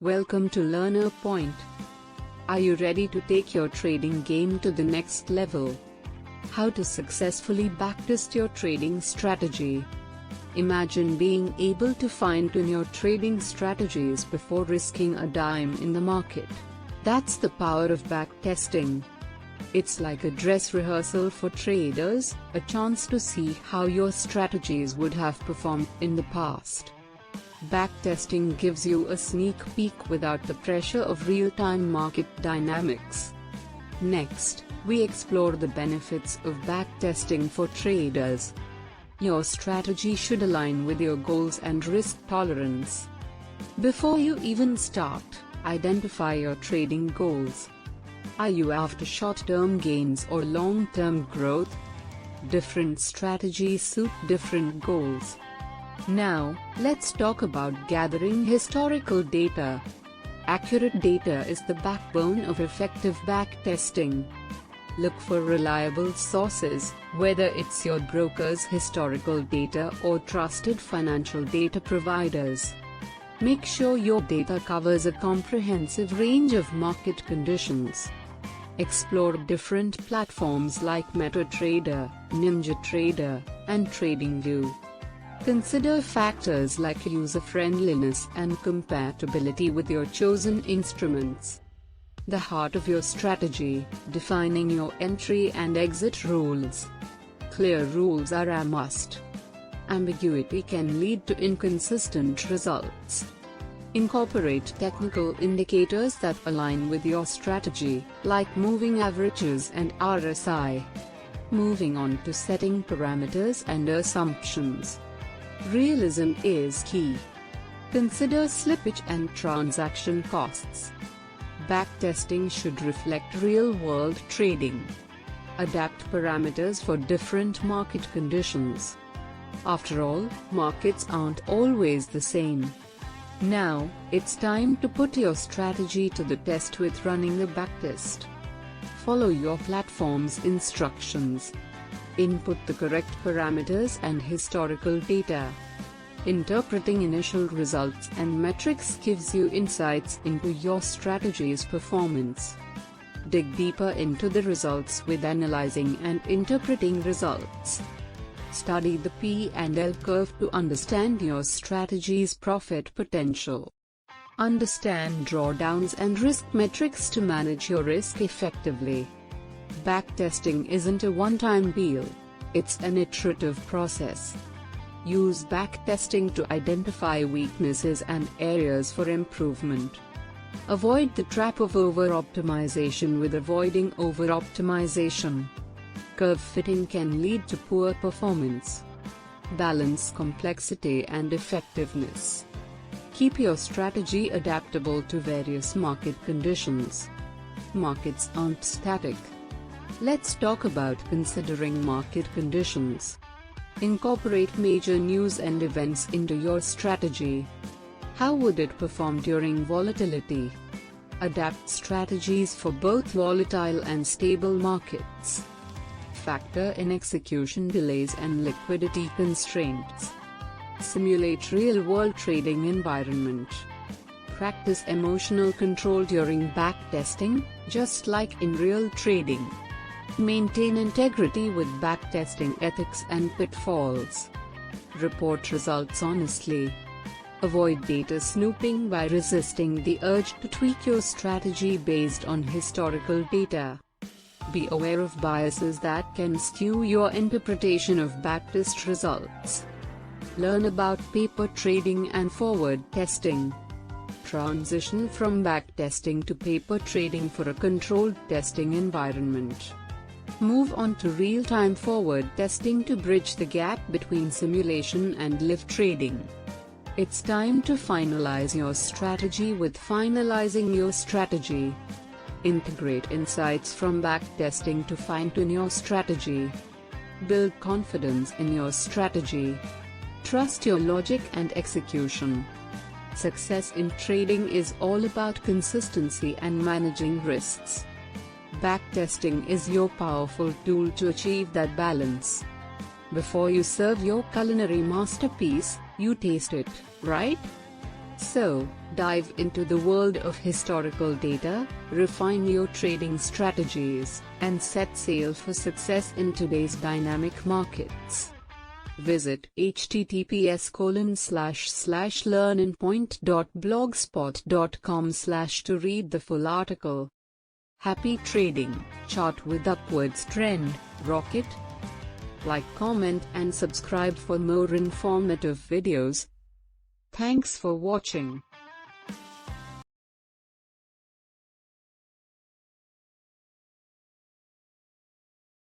Welcome to Learner Point. Are you ready to take your trading game to the next level? How to successfully backtest your trading strategy. Imagine being able to fine-tune your trading strategies before risking a dime in the market. That's the power of backtesting. It's like a dress rehearsal for traders, a chance to see how your strategies would have performed in the past. Backtesting gives you a sneak peek without the pressure of real-time market dynamics. Next, we explore the benefits of backtesting for traders. Your strategy should align with your goals and risk tolerance. Before you even start, identify your trading goals. Are you after short-term gains or long-term growth? Different strategies suit different goals. Now, let's talk about gathering historical data. Accurate data is the backbone of effective backtesting. Look for reliable sources, whether it's your broker's historical data or trusted financial data providers. Make sure your data covers a comprehensive range of market conditions. Explore different platforms like MetaTrader, NinjaTrader, and TradingView. Consider factors like user-friendliness and compatibility with your chosen instruments. The heart of your strategy, defining your entry and exit rules. Clear rules are a must. Ambiguity can lead to inconsistent results. Incorporate technical indicators that align with your strategy, like moving averages and RSI. Moving on to setting parameters and assumptions. Realism is key. Consider slippage and transaction costs. Backtesting should reflect real-world trading. Adapt parameters for different market conditions. After all, markets aren't always the same. Now, it's time to put your strategy to the test with running the backtest. Follow your platform's instructions. Input the correct parameters and historical data. Interpreting initial results and metrics gives you insights into your strategy's performance. Dig deeper into the results with analyzing and interpreting results. Study the P&L curve to understand your strategy's profit potential. Understand drawdowns and risk metrics to manage your risk effectively. Backtesting isn't a one-time deal. It's an iterative process. Use backtesting to identify weaknesses and areas for improvement. Avoid the trap of over-optimization with avoiding over-optimization. Curve fitting can lead to poor performance. Balance complexity and effectiveness. Keep your strategy adaptable to various market conditions. Markets aren't static. Let's talk about considering market conditions. Incorporate major news and events into your strategy. How would it perform during volatility? Adapt strategies for both volatile and stable markets. Factor in execution delays and liquidity constraints. Simulate real-world trading environment. Practice emotional control during backtesting, just like in real trading. Maintain integrity with backtesting ethics and pitfalls. Report results honestly. Avoid data snooping by resisting the urge to tweak your strategy based on historical data. Be aware of biases that can skew your interpretation of backtest results. Learn about paper trading and forward testing. Transition from backtesting to paper trading for a controlled testing environment. Move on to real-time forward testing to bridge the gap between simulation and live trading. It's time to finalize your strategy with finalizing your strategy. Integrate insights from backtesting to fine-tune your strategy. Build confidence in your strategy. Trust your logic and execution. Success in trading is all about consistency and managing risks. Backtesting is your powerful tool to achieve that balance. Before you serve your culinary masterpiece, you taste it, right? So, dive into the world of historical data, refine your trading strategies, and set sail for success in today's dynamic markets. Visit https://learninpoint.blogspot.com/ to read the full article. Happy trading, chart with upwards trend, rocket? Like, comment and subscribe for more informative videos. Thanks for watching.